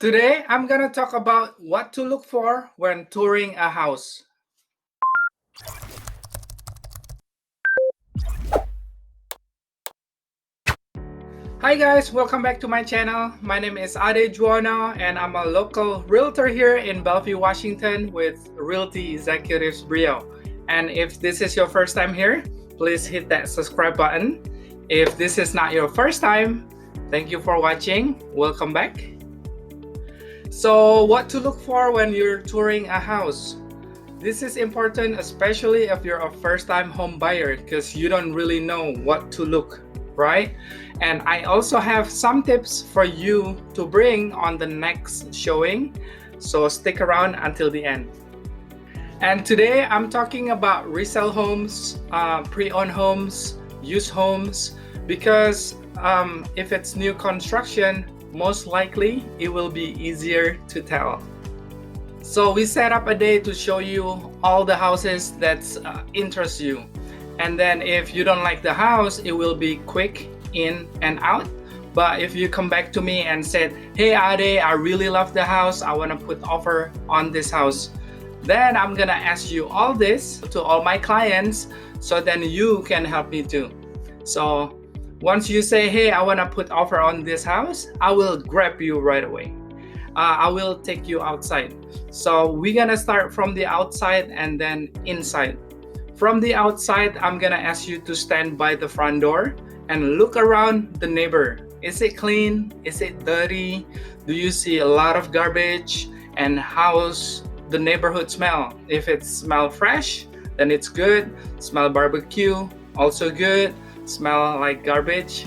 Today, I'm gonna talk about what to look for when touring a house. Hi guys, welcome back to my channel. My name is JUWONO and I'm a local realtor here in Bellevue, Washington with Realty Executives Brio. And if this is your first time here, please hit that subscribe button. If this is not your first time, thank you for watching. Welcome back. So, what to look for when you're touring a house? This is important, especially if you're a first-time home buyer, because you don't really know what to look, right? And I also have some tips for you to bring on the next showing, so stick around until the end. And today I'm talking about resale homes, pre-owned homes, used homes, because if it's new construction, most likely it will be easier to tell. So we set up a day to show you all the houses that interest you. And then if you don't like the house, it will be quick in and out. But if you come back to me and said, hey Ade, I really love the house, I want to put offer on this house, then I'm gonna ask you all this to all my clients, so then you can help me too. So once you say, hey, I want to put offer on this house, I will grab you right away. I will take you outside. So we're gonna start from the outside and then inside. From the outside, I'm gonna ask you to stand by the front door and look around the neighbor. Is it clean? Is it dirty? Do you see a lot of garbage? And how's the neighborhood smell? If it smells fresh, then it's good. Smell barbecue, also good. Smell like garbage,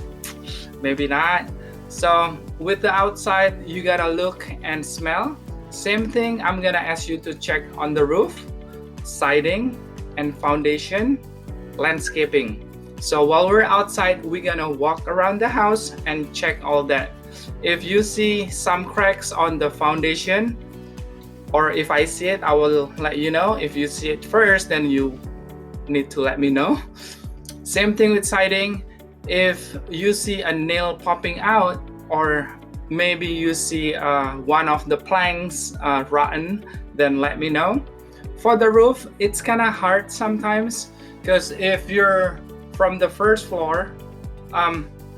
maybe not. So with the outside, you gotta look and smell. Same thing, I'm gonna ask you to check on the roof, siding, and foundation, landscaping. So while we're outside, we're gonna walk around the house and check all that. If you see some cracks on the foundation, or if I see it, I will let you know. If you see it first, then you need to let me know. Same thing with siding. If you see a nail popping out, or maybe you see one of the planks rotten, then let me know. For the roof, it's kind of hard sometimes, because if you're from the first floor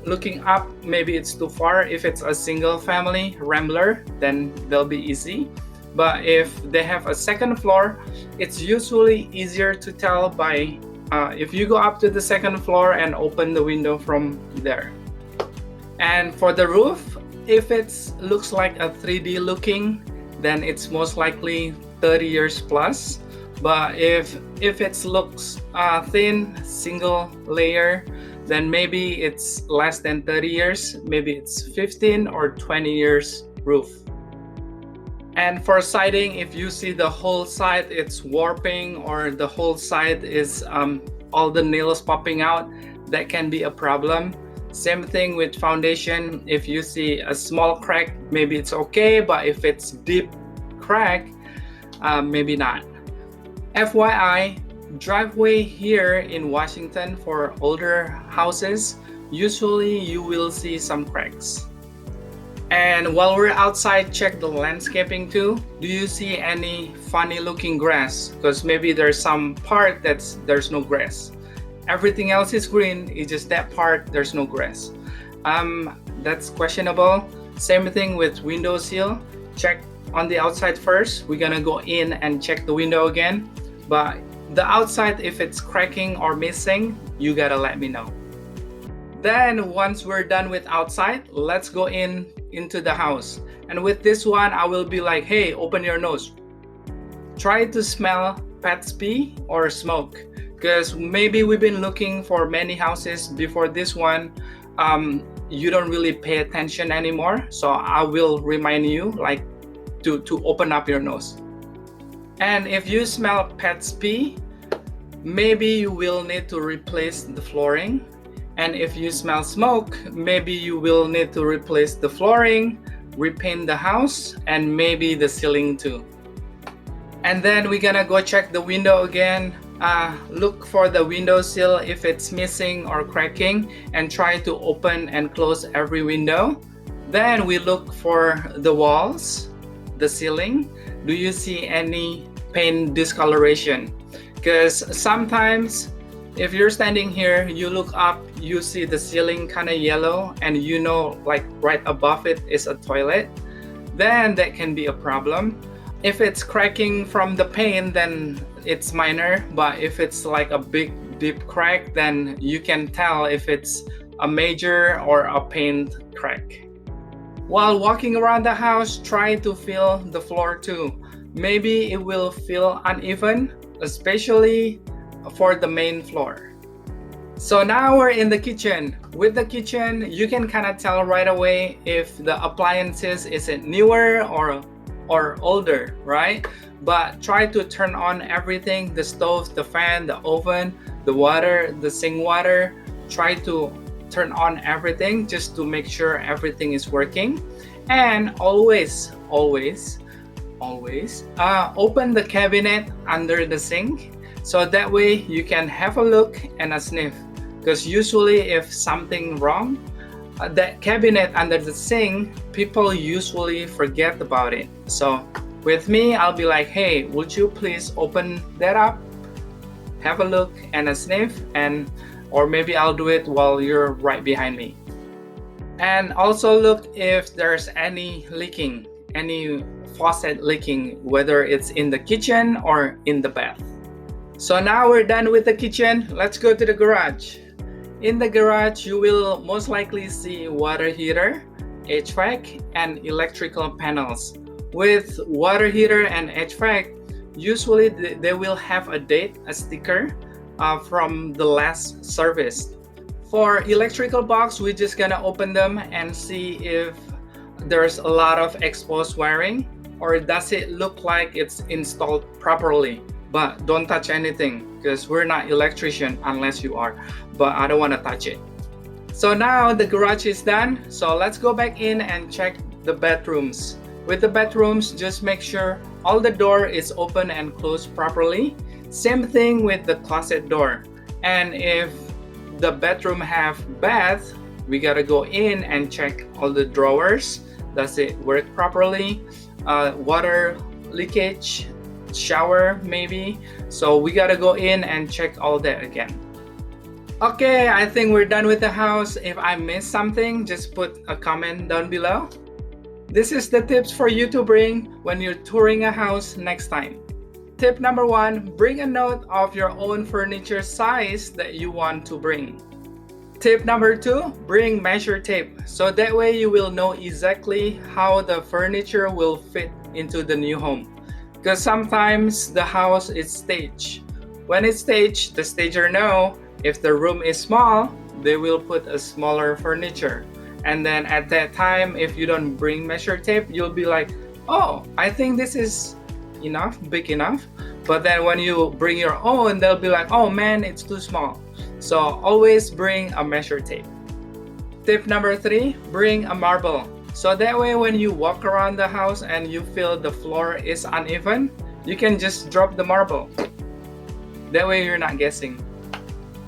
looking up, maybe it's too far. If it's a single family rambler, then they'll be easy. But if they have a second floor, it's usually easier to tell by if you go up to the second floor and open the window from there. And for the roof, if it looks like a 3D looking, then it's most likely 30 years plus. But if it looks thin, single layer, then maybe it's less than 30 years. Maybe it's 15 or 20 years roof. And for siding, if you see the whole side it's warping, or the whole side is all the nails popping out, that can be a problem. Same thing with foundation. If you see a small crack, maybe it's okay, but if it's deep crack, maybe not. FYI, driveway here in Washington for older houses, usually you will see some cracks. And while we're outside, check the landscaping too. Do you see any funny looking grass? Because maybe there's some part there's no grass. Everything else is green, it's just that part there's no grass. That's questionable. Same thing with window sill. Check on the outside first. We're gonna go in and check the window again. But the outside, if it's cracking or missing, you gotta let me know. Then once we're done with outside, let's go into the house. And with this one, I will be like, hey, open your nose. Try to smell pet pee or smoke, because maybe we've been looking for many houses before this one. You don't really pay attention anymore. So I will remind you like to open up your nose. And if you smell pet pee, maybe you will need to replace the flooring. And if you smell smoke, maybe you will need to replace the flooring, repaint the house, and maybe the ceiling too. And then we're gonna go check the window again. Look for the window sill if it's missing or cracking, and try to open and close every window. Then we look for the walls, the ceiling. Do you see any paint discoloration? Because sometimes if you're standing here, you look up, you see the ceiling kind of yellow, and you know like right above it is a toilet, then that can be a problem. If it's cracking from the paint, then it's minor, but if it's like a big deep crack, then you can tell if it's a major or a paint crack. While walking around the house, try to feel the floor too. Maybe it will feel uneven, especially for the main floor. So now we're in the kitchen. With the kitchen, you can kind of tell right away if the appliances is it newer or older, right? But try to turn on everything, the stove, the fan, the oven, the water, the sink water. Try to turn on everything just to make sure everything is working. And always open the cabinet under the sink, so that way you can have a look and a sniff. Because usually if something wrong, that cabinet under the sink, people usually forget about it. So with me, I'll be like, hey, would you please open that up, have a look and a sniff, and or maybe I'll do it while you're right behind me. And also look if there's any leaking, any faucet leaking, whether it's in the kitchen or in the bath. So now we're done with the kitchen. Let's go to the garage. In the garage, you will most likely see water heater, HVAC, and electrical panels. With water heater and HVAC, usually they will have a date, a sticker from the last service. For electrical box, we're just gonna open them and see if there's a lot of exposed wiring, or does it look like it's installed properly. But don't touch anything because we're not electrician unless you are, but I don't want to touch it. So now the garage is done, so let's go back in and check the bedrooms. With the bedrooms, just make sure all the door is open and closed properly. Same thing with the closet door. And if the bedroom have bath, we gotta go in and check all the drawers. Does it work properly? Water leakage, shower maybe. So we gotta go in and check all that again. Okay, I think we're done with the house. If I missed something, just put a comment down below. This is the tips for you to bring when you're touring a house next time. Tip number 1, bring a note of your own furniture size that you want to bring. Tip number 2, bring measure tape. So that way you will know exactly how the furniture will fit into the new home. Because sometimes the house is staged. When it's staged, the stager know if the room is small, they will put a smaller furniture. And then at that time, if you don't bring measure tape, you'll be like, oh, I think this is enough, big enough. But then when you bring your own, they'll be like, oh man, it's too small. So always bring a measure tape. Tip number 3, bring a marble. So that way when you walk around the house and you feel the floor is uneven, you can just drop the marble. That way you're not guessing.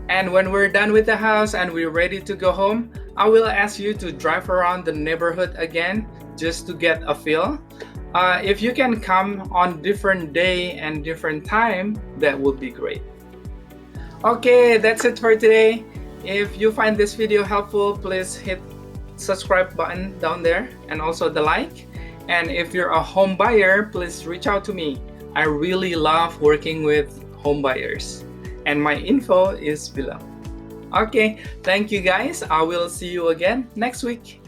And when we're done with the house and we're ready to go home, I will ask you to drive around the neighborhood again just to get a feel. If you can come on different day and different time, that would be great. Okay, that's it for today. If you find this video helpful, please hit subscribe button down there and also the like. And if you're a home buyer, please reach out to me. I really love working with home buyers, and my info is below. Okay, thank you guys. I will see you again next week.